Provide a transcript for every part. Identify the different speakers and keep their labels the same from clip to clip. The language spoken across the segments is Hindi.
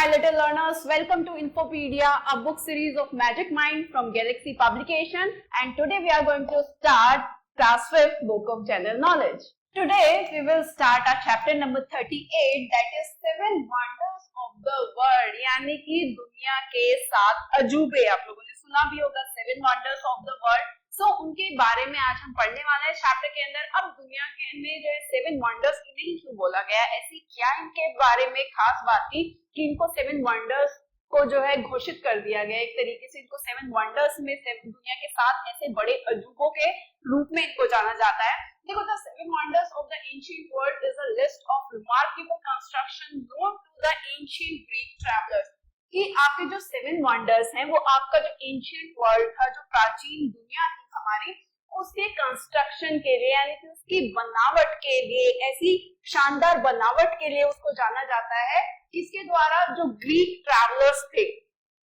Speaker 1: my little learners, welcome to Infopedia, a book series of Magic Mind from Galaxy Publication, and today we are going to start class 5th book of general knowledge. Today we will start our chapter number 38, that is 7 wonders of the world, यानी कि दुनिया के 7 अजूबे. आप लोगों ने सुना भी होगा 7 wonders of the world. सो उनके बारे में आज हम पढ़ने वाले हैं चैप्टर के अंदर. अब दुनिया के में जो है 7 वंडर्स इन्हें क्यों बोला गया, ऐसी क्या इनके बारे में खास बात थी कि इनको 7 वंडर्स को जो है घोषित कर दिया गया. एक तरीके से इनको 7 वंडर्स में दुनिया के 7 ऐसे बड़े अजूबों के रूप में इनको जाना जाता है. देखो, the 7 wonders of the ancient world is a list of remarkable construction known to the ancient Greek travellers. कि आपके जो 7 वंडर्स हैं वो आपका जो एंशिएंट वर्ल्ड था, जो प्राचीन दुनिया थी हमारी, उसके कंस्ट्रक्शन के लिए यानी कि उसकी बनावट के लिए, ऐसी शानदार बनावट के लिए उसको जाना जाता है. इसके द्वारा जो ग्रीक ट्रैवलर्स थे,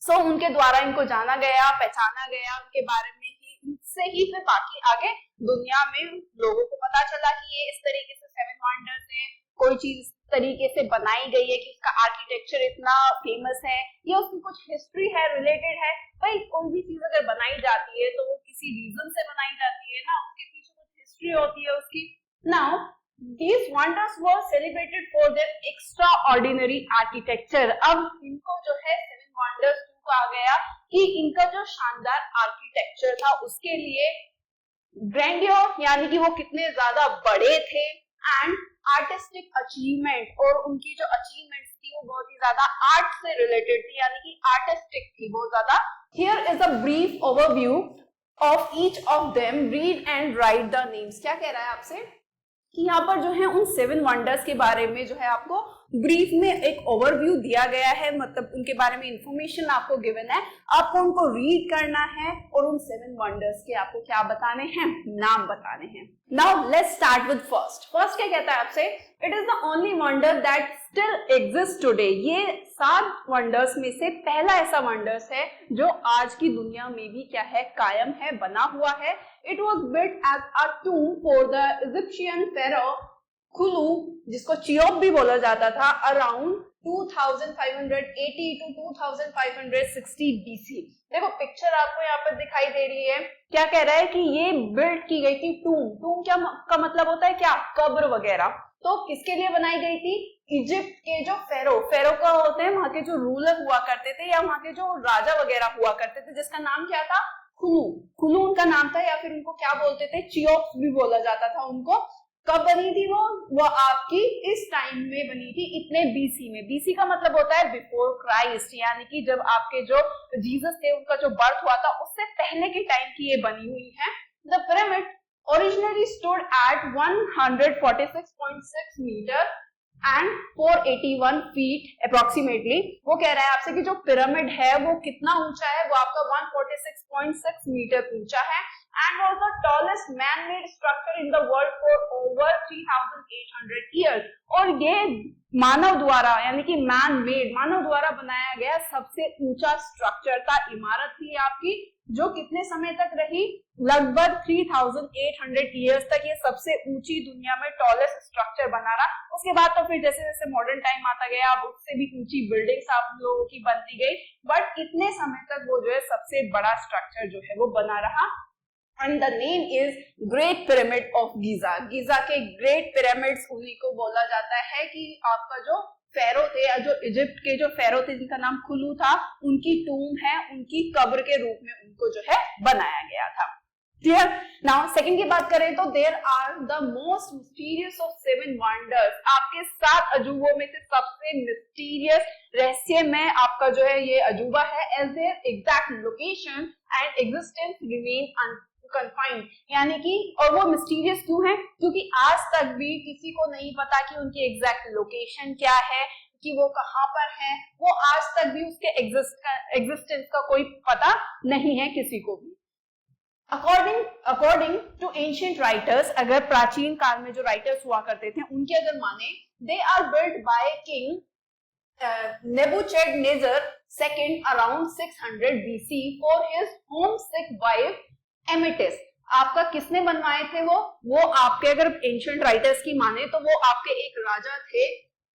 Speaker 1: सो उनके द्वारा इनको जाना गया, पहचाना गया, उनके बारे में ही, इससे ही फिर बाकी आगे दुनिया में लोगों को पता चला कि ये इस तरीके से 7 वंडर्स हैं. कोई चीज तरीके से बनाई गई है कि उसका आर्किटेक्चर इतना फेमस है या उसकी कुछ हिस्ट्री है, रिलेटेड है. भाई कोई भी चीज अगर बनाई जाती है तो वो किसी रीजन से बनाई जाती है ना, उसके पीछे कुछ हिस्ट्री होती है उसकी. Now these wonders were celebrated for their extraordinary architecture. अब इनको जो है 7 wonders को आ गया कि इनका जो शानदार आर्किटेक्चर था उसके लिए ग्रैंडियर यानी कि वो कितने ज्यादा बड़े थे, एंड आर्टिस्टिक अचीवमेंट, और उनकी जो अचीवमेंट्स थी वो बहुत ही ज्यादा आर्ट से रिलेटेड थी, यानी कि आर्टिस्टिक थी बहुत ज्यादा. Here is a brief overview of each of them, read and right the names. क्या कह रहा है आपसे कि यहाँ पर जो है उन 7 वंडर्स के बारे में जो है आपको ब्रीफ में एक ओवरव्यू दिया गया है, मतलब उनके बारे में इंफॉर्मेशन आपको गिवन है. आपको उनको रीड करना है और उन 7 वंडर्स के आपको क्या बताने हैं, नाम बताने हैं. Now let's start with first. First क्या कहता है आपसे, it is the only wonder that still exist today. ये 7 वंडर्स में से पहला ऐसा वंडर्स है जो आज की दुनिया में भी क्या है, कायम है, बना हुआ है. It was built as a tomb for the Egyptian pharaoh Khulu, जिसको चियोप भी बोला जाता था, अराउंड 2580 to 2560 BC. देखो पिक्चर आपको यहाँ पर दिखाई दे रही है. क्या कह रहा है कि ये बिल्ड की गई थी टूम. टूम क्या का मतलब होता है, क्या, कब्र वगैरह. तो किसके लिए बनाई गई थी, इजिप्ट के जो फेरो का होते हैं, वहां के जो रूलर हुआ करते थे या वहां के जो राजा वगैरह हुआ करते थे, जिसका नाम क्या था, खुलू उनका नाम था, या फिर उनको क्या बोलते थे, चियोप्स भी बोला जाता था उनको. कब बनी थी वो आपकी इस टाइम में बनी थी, इतने बीसी में. बीसी का मतलब होता है बिफोर क्राइस्ट, यानी कि जब आपके जो जीसस थे उनका जो बर्थ हुआ था उससे पहले के टाइम की ये बनी हुई है. The pyramid originally stood at 146.6 metre and 481 feet approximately. वो कह रहा है आपसे कि जो पिरामिड है वो कितना ऊंचा है, वो आपका 146.6 मीटर ऊंचा है, and was the tallest man made structure in the world for over 3800 years. और ये मानव द्वारा यानी कि मैन मेड, मानव द्वारा बनाया गया सबसे ऊंचा स्ट्रक्चर था, इमारत थी आपकी, जो कितने समय तक रही, लगभग 3800 ईयर्स तक ये सबसे ऊंची दुनिया में टॉलेस्ट स्ट्रक्चर बना रहा. उसके बाद तो फिर जैसे जैसे मॉडर्न टाइम आता गया, अब उससे भी ऊंची बिल्डिंग्स आप लोगों की बनती गई, बट इतने समय तक वो जो है सबसे बड़ा स्ट्रक्चर जो है वो बना रहा. And the name is great pyramid of Giza. Giza के ग्रेट पिरामिड्स उन्हीं को बोला जाता है कि आपका जो फेरो थे या जो इजिप्ट के जो फेरो थे जिनका नाम खुलू था, उनकी टूम है, उनकी कब्र के रूप में उनको जो है बनाया गया था. क्लियर. नाउ सेकंड की बात करें तो there are the most mysterious of 7 wonders. आपके 7 अजूबों में से सबसे मिस्टीरियस, रहस्यमय आपका जो है ये अजूबा है, as their exact location and existence remain unconfirmed. यानी कि, और वो मिस्टीरियस क्यों है, क्योंकि आज तक भी किसी को नहीं पता कि उनकी एग्जैक्ट लोकेशन क्या है, कि वो कहां पर है. वो आज तक भी उसके एग्जिस्टेंस का कोई पता नहीं है किसी को भी. अकॉर्डिंग टू एंशिएंट राइटर्स, अगर प्राचीन काल में जो राइटर्स हुआ करते थे उनके अगर माने, they are built by king Nebuchadnezzar second around 600 BC for his homesick wife Amytis. आपका किसने बनवाए थे वो आपके अगर एंशिएंट राइटर्स की माने तो वो आपके एक राजा थे.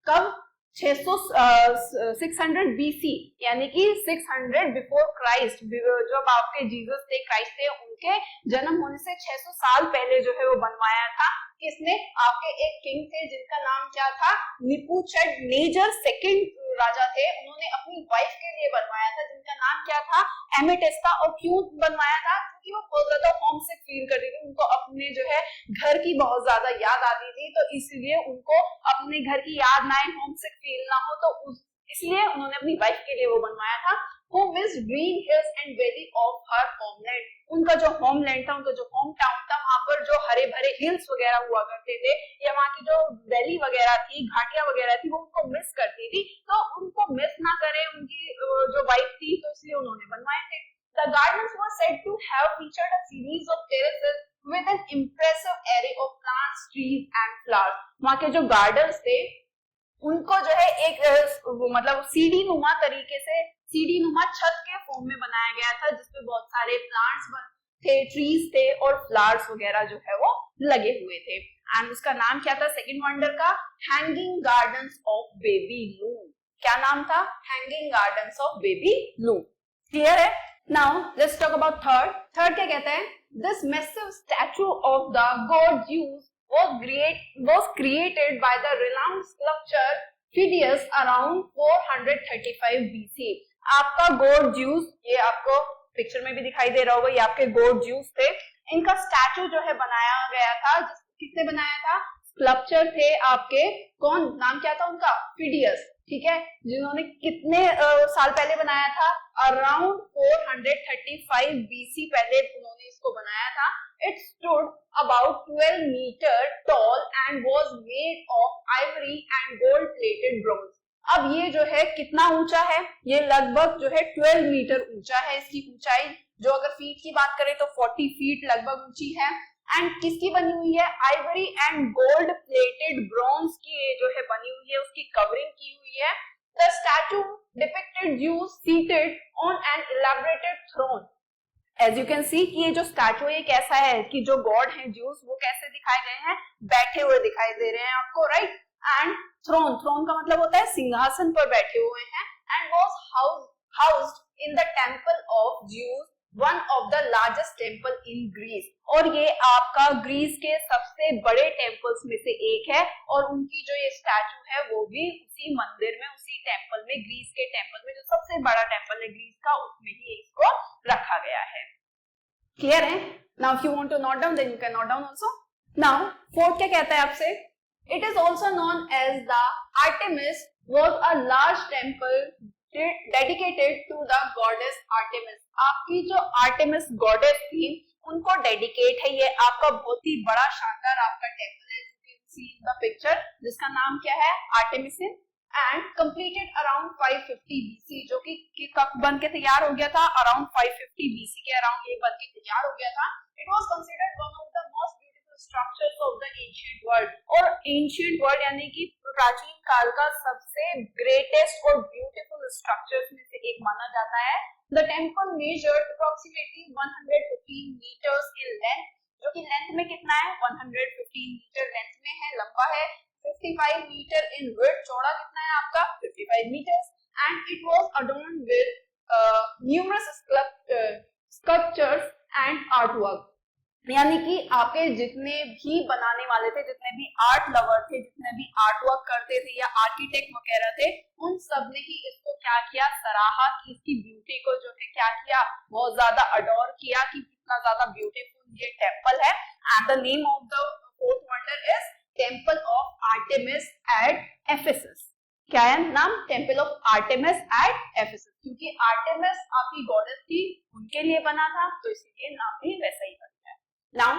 Speaker 1: कब, 600 BC यानी कि 600 बिफोर क्राइस्ट, जब आपके जीसस थे, क्राइस्ट थे, उनके जन्म होने से 600 साल पहले जो है वो बनवाया था। किसने? आपके एक किंग थे जिनका नाम क्या था? नेबूकदनेस्सर सेकंड राजा थे, उन्होंने अपनी वाइफ के लिए बनवाया था जिनका नाम क्या था? एमेटिस्टा। और क्यों बनवाया था? क्योंकि वो बहुत ज्यादा होमसिक फील कर रही थी, उनको अपने जो है घर की बहुत ज्यादा याद आती थी, तो इसलिए उनको अपने घर की याद ना आए, होमसिक फील ना हो, तो इसलिए उन्होंने अपनी वाइफ के लिए वो बनवाया था। Who missed green hills and valley of her homeland। उनका जो होमलैंड था, उनका जो होम टाउन था, वहां पर जो हरे भरे हिल्स वगैरह हुआ करते थे या वहां की जो वैली वगैरह थी, घाटियां वगैरह थी, वो उनको मिस करती थी, तो उनको मिस ना करे उनकी जो वाइफ थी, तो इसलिए उन्होंने बनवाए थे। The gardens were said to have featured a series of terraces with an impressive array of plants, trees and flowers। वहां के जो गार्डन्स थे उनको जो है एक मतलब सीढ़ी नुमा तरीके से, सीढ़ी नुमा छत के फॉर्म में बनाया गया था, जिसपे बहुत सारे प्लांट्स थे, ट्रीज थे और फ्लावर्स वगैरह जो है वो लगे हुए थे। एंड उसका नाम क्या था सेकंड वंडर का? हैंगिंग गार्डन्स ऑफ बेबी लू। क्या नाम था? हैंगिंग गार्डन्स ऑफ बेबी लू। क्लियर है? Now let's talk about third. Third क्या कहता है? This massive statue of the God Zeus was created by the renowned sculptor Phidias around 435 BC। आपका गॉड ज़्यूस, ये आपको पिक्चर में भी दिखाई दे रहा होगा, ये आपके गॉड ज़्यूस थे। इनका स्टैचू जो है बनाया गया था, किसने बनाया था? स्कल्पचर थे आपके, कौन, नाम क्या था उनका? फिडियस। ठीक है, जिन्होंने कितने साल पहले बनाया था? अराउंड 435 BC पहले उन्होंने इसको बनाया था। It stood about 12 meter tall and was made of ivory and gold plated bronze। अब ये जो है कितना ऊंचा है? ये लगभग जो है 12 मीटर ऊंचा है। इसकी ऊंचाई जो अगर फीट की बात करें तो 40 फीट लगभग ऊंची है। एंड किसकी बनी हुई है? Ivory and gold plated bronze की जो है बनी हुई है, उसकी कवरिंग की हुई है। The statue depicted Zeus seated on an elaborated throne। As you can see कि ये जो स्टैचू है ये कैसा है कि जो गॉड है ज़्यूस वो कैसे दिखाए गए हैं? बैठे हुए दिखाई दे रहे हैं आपको, राइट? एंड थ्रोन, थ्रोन का मतलब होता है सिंहासन पर बैठे हुए हैं। And was housed in the temple of Zeus, one of the largest temple in Greece. और ये आपका ग्रीस के सबसे बड़े टेंपल्स में से एक है, और उनकी जो ये स्टैचू है वो भी उसी मंदिर में, उसी टेंपल में, ग्रीस के टेंपल में, जो सबसे बड़ा टेंपल है ग्रीस का, उसमें ही इसको रखा गया है। क्लियर है? Now if you want to note down then you can note down also. Now fourth क्या कहता है आपसे? It is also known as the Artemis was a large temple dedicated to the goddess Artemis. आपकी जो आर्टेमिस गॉडेस थी उनको डेडिकेट है ये आपका बहुत ही बड़ा शानदार आपका टेंपल है, you can C in the picture, जिसका नाम क्या है? आर्टेमिसिस। एंड कंप्लीटेड अराउंड 550 BC, जो कि कब बन के तैयार हो गया था? अराउंड 550 BC के अराउंड ये बन के तैयार हो गया था। It was considered one of the most beautiful structures of the ancient world. और एंशिएंट वर्ल्ड यानी कि प्राचीन काल का सबसे ग्रेटेस्ट और ब्यूटीफुल स्ट्रक्चर्स में से एक माना जाता है। The temple measured approximately 115 metres in length, जो कि लेंथ में कितना है? 115 मीटर लेंथ में है, लंबा है। 55 मीटर इन विड्थ, चौड़ा कितना है आपका? 55 meters. And it was adorned with numerous sculptures and artwork. यानी कि आपके जितने भी बनाने वाले थे, जितने भी आर्ट लवर थे, जितने भी आर्ट वर्क करते थे या आर्किटेक्ट वगैरह थे, उन सब ने ही इसको क्या किया? सराहा कि इसकी ब्यूटी को जो है क्या किया? बहुत ज्यादा अडोर किया कि कितना ज्यादा ब्यूटीफुल ये टेंपल है। And the name of the fourth wonder is temple of Artemis at Ephesus. क्या है नाम? Temple of Artemis at Ephesus, क्योंकि आर्टेमिस आपकी गॉडेस थी, उनके लिए बना था, तो इसीलिए नाम भी वैसा ही बना। Now,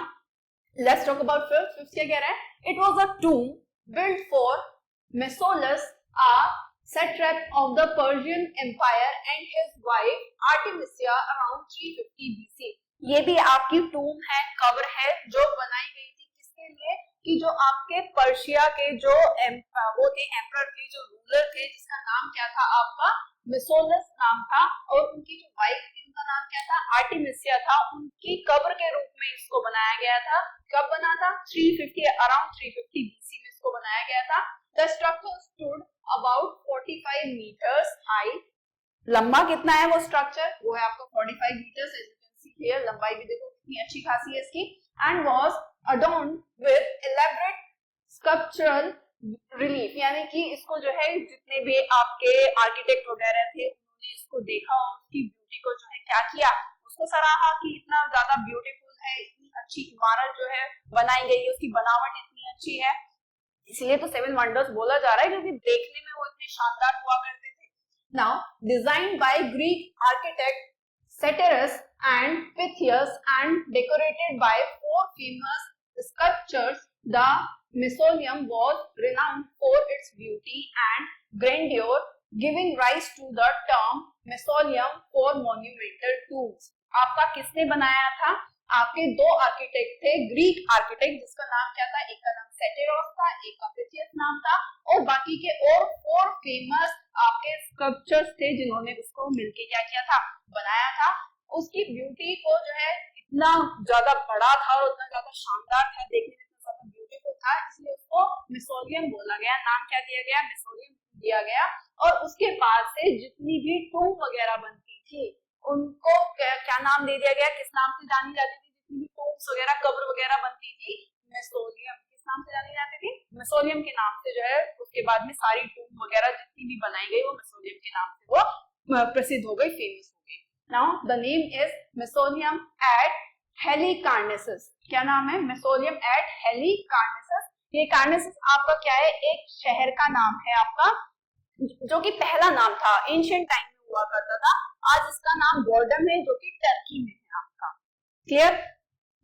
Speaker 1: let's talk about fifth. Fifth क्या कह रहा है? It was a tomb built for Mausolus, a satrap of the Persian Empire, and his wife Artemisia around 350 BC। ये भी आपकी टूम है, कब्र है, जो बनाई गई थी किसके लिए? कि जो आपके पर्शिया के जो वो थे, एम्परर थे, जो रूलर थे, जिसका नाम क्या था? आपका मिसोलस नाम था, और उनकी जो वाइफ थी उनका नाम क्या था? आर्टेमिसिया था। उनकी कब्र के रूप में इसको बनाया गया था। कब बना था? 350 अराउंड 350 BC में इसको बनाया गया था। The structure stood about 45 meters high. लंबा कितना है वो स्ट्रक्चर, वो है आपका 45 meters. As you can see here, लंबाई भी देखो कितनी अच्छी खासी है इसकी। And was adorned with elaborate sculptural relief, यानी कि इसको जो है जितने भी आपके आर्किटेक्ट वगैरह थे उन्होंने इसको देखा और उसकी ब्यूटी को जो है क्या किया, उसको सराहा कि इतना ज्यादा ब्यूटीफुल है, इतनी अच्छी इमारत जो है बनाई गई है, उसकी बनावट इतनी अच्छी है, इसलिए तो 7 वंडर्स बोला जा रहा है क्योंकि देखने में वो इतने शानदार हुआ करते थे। Now, designed by Greek architect Satyrus and Pythias and decorated by 4 famous sculptures, the Mausoleum was renowned for its beauty and grandeur, giving rise to the term Mausoleum for monumental tombs. आपका किसने बनाया था? आपके 2 आर्किटेक्ट थे, ग्रीक आर्किटेक्ट, जिसका नाम क्या था, एक का नाम सेटेरोस था, एक का पिथियस नाम था, और बाकी के और 4 फेमस आपके स्कल्पचर्स थे जिन्होंने उसको मिलके क्या किया था, बनाया था। उसकी ब्यूटी को जो है इतना ज्यादा बड़ा था और उतना ज्यादा शानदार था, देखने में इतना ज्यादा ब्यूटीफुल था, इसलिए उसको मिसोलियम बोला गया। नाम क्या दिया गया, मिसोलियम दिया गया। और उसके बाद से जितनी भी टूम वगैरह बनती थी उनको क्या नाम दे दिया गया, किस नाम से जानी जाती थी, जितनी भी टूम्स वगैरह कब्र वगैरह बनती थी, मिसोलियम, किस नाम से जानी जाती थी, मिसोलियम के नाम से जो है उसके बाद में सारी टूम वगैरह जितनी भी बनाई गई वो मिसोलियम के नाम से वो प्रसिद्ध हो गई, फेमस हो गई। Now the name is mausoleum at Halicarnassus. क्या नाम है, मिसोलियम एट हेलिकार्नेसस। ये कार्नेसस आपका क्या है, एक शहर का नाम है आपका, जो कि पहला नाम था, एंशिएंट टाइम में हुआ करता था। आज इसका नाम बोर्डम है जो कि टर्की में है आपका। Clear?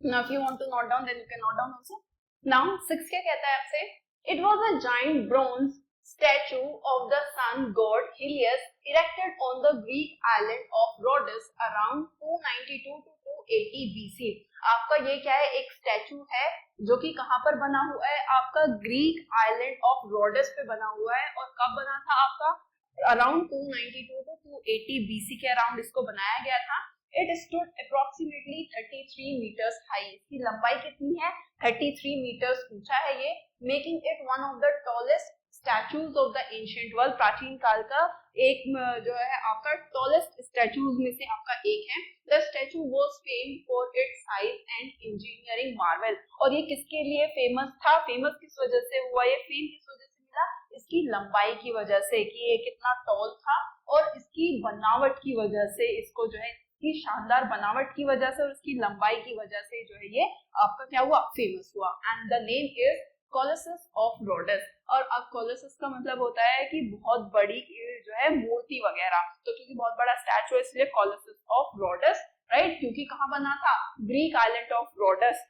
Speaker 1: Now if you want to note down then you can note down also. Now 6 क्या कहता है आपसे, it was a giant bronze statue of the sun god Helios erected on the Greek island of Rhodes around 292 to 280 BC। आपका ये क्या है, एक स्टैचू है जो कि कहां पर बना हुआ है, आपका ग्रीक आइलैंड ऑफ रोडस पे बना हुआ है। और कब बना था आपका, अराउंड 292 to 280 BC के अराउंड इसको बनाया गया था। It stood approximately 33 meters high। इसकी लंबाई कितनी है, 33 meters ऊंचा है ये, making it one of the tallest statues of the ancient world. प्राचीन काल का एक जो है आपका टॉलेस्ट स्टैचूज में से आपका एक है। The statue was famed for its size and engineering Marvel. और ये किसके लिए फेमस था, फेमस किस वजह से हुआ, ये फेम किस वजह से मिला, इसकी लंबाई की वजह से, कि ये कितना टॉल था, और इसकी बनावट की वजह से, इसको जो है इसकी शानदार बनावट की वजह से और इसकी लंबाई की वजह से जो है ये आपका क्या हुआ, फेमस हुआ। And the name is Colossus of Rhodes. और अब कोलोसस का मतलब होता है कि बहुत बड़ी जो है मूर्ति वगैरह, तो क्योंकि बहुत बड़ा स्टैचू है इसलिए कोलोसस ऑफ रोडस, राइट, क्योंकि कहाँ बना था, Greek island of Rhodes,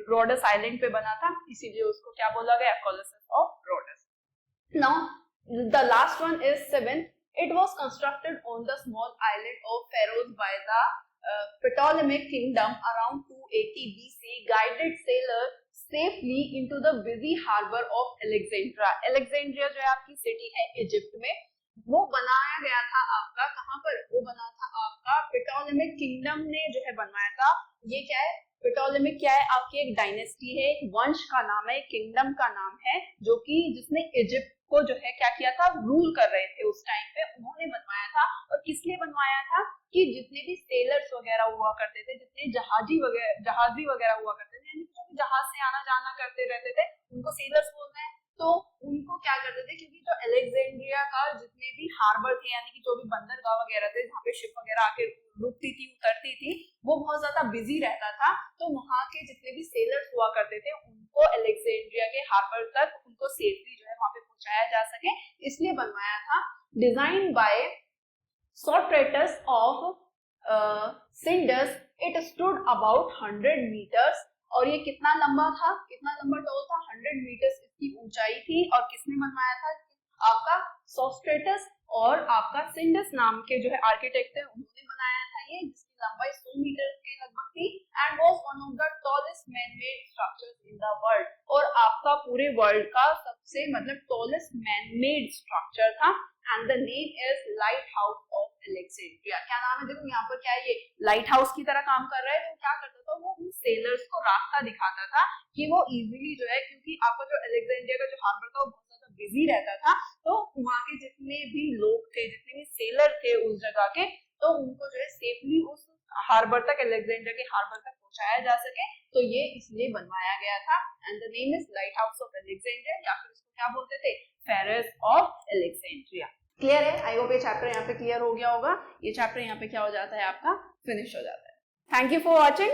Speaker 1: Rhodes island पे बना था, इसीलिए उसको क्या बोला गया, Colossus of Rhodes. Now the last one is 7th। It was constructed on the small island of Pharos by the Ptolemaic kingdom around 280 BC, guided sailors safely into the busy harbor of Alexandria। Alexandria जो है आपकी सिटी है इजिप्ट में, वो बनाया गया था आपका कहाँ पर, वो बना था आपका Ptolemaic किंगडम ने जो है बनवाया था। ये क्या है, Ptolemaic क्या है, आपकी एक डायनेस्टी है, एक वंश का नाम है, किंगडम का नाम है, जो कि जिसने इजिप्ट को जो है क्या किया था, रूल कर रहे थे उस टाइम पे, उन्होंने बनवाया था। और किस लिए बनवाया था, कि जितने भी सेलर्स वगैरह हुआ करते थे, जितने जहाजी वगैरह हुआ करते थे, यानी जो भी जहाज से आना जाना करते रहते थे उनको सेलर्स बोलते हैं। तो उनको क्या करते थे, क्योंकि जो अलेक्जेंड्रिया का जितने भी हार्बर थे, यानी कि जो भी बंदरगाह वगैरह थे जहाँ पे शिप वगैरह आके रुकती थी, उतरती थी, वो बहुत ज्यादा बिजी रहता था। तो वहां के जितने भी सेलर्स हुआ करते थे उनको अलेक्जेंड्रिया के हार्बर तक उनको सेफली जो है वहां पे पहुंचाया जा सके, इसलिए बनवाया था। Design by Sostratus of Sindus, it stood about 100 meters। और ये कितना लंबा था, कितना लंबा टॉल था, 100 मीटर्स इसकी ऊंचाई थी। और किसने बनवाया था, आपका सोस्ट्रेटस और आपका सिंडस नाम के जो है आर्किटेक्ट है, उन्होंने बनाया था ये, जिसकी लंबाई 100 मीटर के लगभग थी। And was one of the tallest man made structures in the world. और आपका पूरे वर्ल्ड का सबसे मतलब टॉलेस्ट मैन मेड स्ट्रक्चर था। And the name is light house of Alexandria. क्या नाम है, देखो यहाँ पर क्या है, ये लाइट हाउस की तरह काम कर रहा है। तो क्या करता था वो, सेलर्स को रास्ता दिखाता था कि वो इजीली जो है, क्योंकि आपका जो अलेक्जेंड्रिया का जो हार्बर था वो बहुत ज्यादा बिजी रहता था, तो वहां के जितने भी लोग थे, जितने भी सेलर थे उस जगह के, तो उनको जो है सेफली उस हार्बर तक, अलेक्जेंड्रिया के हार्बर तक पहुंचाया जा सके, तो ये इसलिए बनवाया गया था। And the name is light house of Alexandria, या फिर इसको क्या बोलते थे, फेरस ऑफ अलेक्जेंड्रिया। क्लियर है? आई होप ये चैप्टर यहाँ पे क्लियर हो गया होगा। ये चैप्टर यहाँ पे क्या हो जाता है, आपका फिनिश हो जाता है। Thank you for watching.